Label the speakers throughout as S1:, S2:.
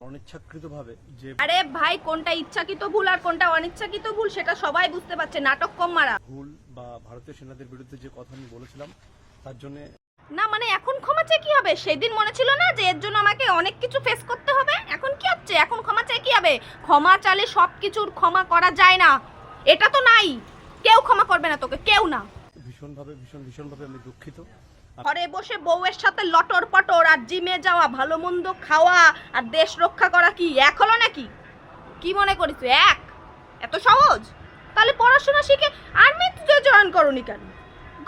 S1: অনিচ্ছাকৃতভাবে যে
S2: আরে ভাই, কোনটা ইচ্ছাকৃত ভুল আর কোনটা অনিচ্ছাকৃত ভুল সেটা সবাই বুঝতে পারছে। নাটক কম মারা।
S1: ভুল বা ভারতীয় সেনাদের বিরুদ্ধে যে কথা আমি বলেছিলাম তার জন্য
S2: না মানে এখন ক্ষমা চেয়ে কি হবে? সেদিন মনে ছিল না যে এর জন্য আমাকে অনেক কিছু ফেস করতে হবে? এখন কি হচ্ছে? এখন ক্ষমা চেয়ে কি হবে? ক্ষমা চালে সব কিছুর ক্ষমা করা যায় না, এটা তো নাই। কেউ ক্ষমা করবে না তোকে, কেউ না।
S1: ভীষণভাবে আমি দুঃখিত।
S2: ঘরে বসে বউয়ের সাথে লটর পটর আর জিমে যাওয়া, ভালো মন্দ খাওয়া আর দেশ রক্ষা করা কি এক হলো নাকি? কি মনে করিস এক? এত সহজ? তাহলে পড়াশোনা শিখে আর্মিতে জয়েন করনি কেন?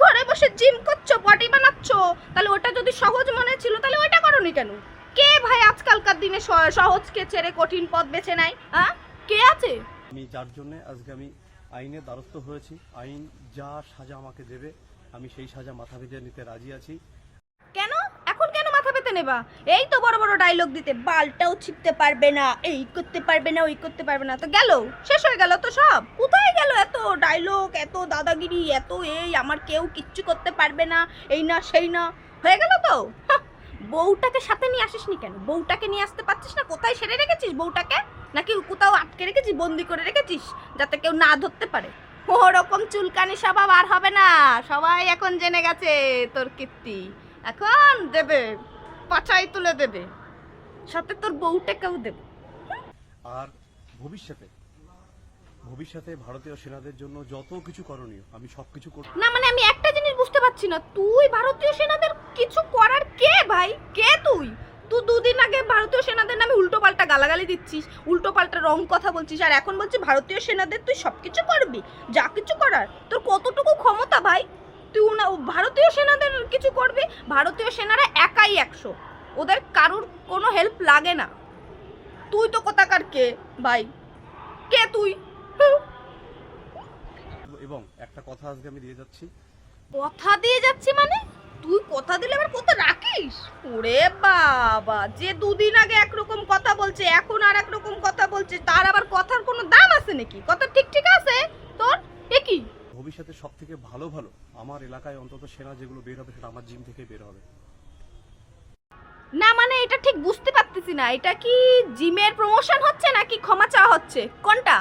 S2: ঘরে বসে জিম করছো, বডি বানাচ্ছো, তাহলে ওটা যদি সহজ মনে ছিল তাহলে ওইটা করনি কেন? কে ভাই আজকালকার দিনে সহজকে ছেড়ে কঠিন পথ বেছে নেয়? হ্যাঁ, কে আছে?
S1: আমি যার জন্য আজকে আমি আইনের দ্বারস্থ হয়েছি। আইন যা সাজা আমাকে দেবে আমি সেই সাজা মাথা পেতে নিতে রাজি আছি।
S2: কেন এখন কেন মাথা পেতে নেবা? এই তো বড় বড় ডায়লগ দিতে, বালটাও ছিপতে পারবে না, এই করতে পারবে না, ওই করতে পারবে না, তো গেল, শেষ হয়ে গেল তো সব। কোথায় গেল এত ডায়লগ, এত দাদাগিরি, এত এই আমার কেউ কিচ্ছু করতে পারবে না, এই না সেই না, হয়ে গেল তো? হাহ, বউটাকে সাথে নিয়ে আসিসনি কেন? বউটাকে নিয়ে আসতে পারছিস না? কোথায় ছেড়ে রেখেছিস বউটাকে? নাকি কোথাও আটকে রেখেছিস, বন্দি করে রেখেছিস যাতে কেউ না ধরতে পারে? ওরকম চুলকানি স্বভাব আর হবে না, সবাই এখন জেনে গেছে তোর কীর্তি। এখন দেবে, পাছাই তুলে দেবে, সাথে তোর বউটাকেও দেবে।
S1: আর ভবিষ্যতে ভারতীয় সেনাদের জন্য যত কিছু করণীয় আমি সবকিছু করব।
S2: না মানে আমি একটা জিনিস বুঝতে পারছি না, তুই ভারতীয় সেনাদের কিছু করার কে ভাই? কে তুই? তুই দুদিন আগে ভারতীয় সেনাদের নামে উল্টো পাল্টা গালাগালি দিচ্ছিস, উল্টো পাল্টা রং কথা বলছিস, আর এখন বলছিস ভারতীয় সেনাদের তুই সবকিছু করবি, যা কিছু করার। তোর কতটুকু ক্ষমতা ভাই? তুই না ভারতীয় সেনাদের কিছু করবি? ভারতীয় সেনারা একাই 100, ওদের কারুর কোনো হেল্প লাগে না। তুই তো কোথাকার কে ভাই? কে তুই?
S1: এবং একটা কথা আজকে আমি দিয়ে যাচ্ছি।
S2: কথা দিয়ে যাচ্ছি মানে? তুই কথা দিলে আবার কত রাখিস? ওরে বাবা, যে দুদিন আগে একরকম কথা বলছে এখন আর একরকম কথা বলছে, তার আবার কথার কোনো দাম আছে নাকি? কথা ঠিক ঠিক আছে তোর? এ কি?
S1: ভবিষ্যতে সব থেকে ভালো আমার এলাকায় অন্তত সেনা যেগুলো বের হবে সেটা আমার জিম থেকে বের হবে।
S2: না মানে এটা ঠিক বুঝতে পারতেছি না, এটা কি জিমের প্রমোশন হচ্ছে নাকি ক্ষমা চাওয়া হচ্ছে? কোনটা?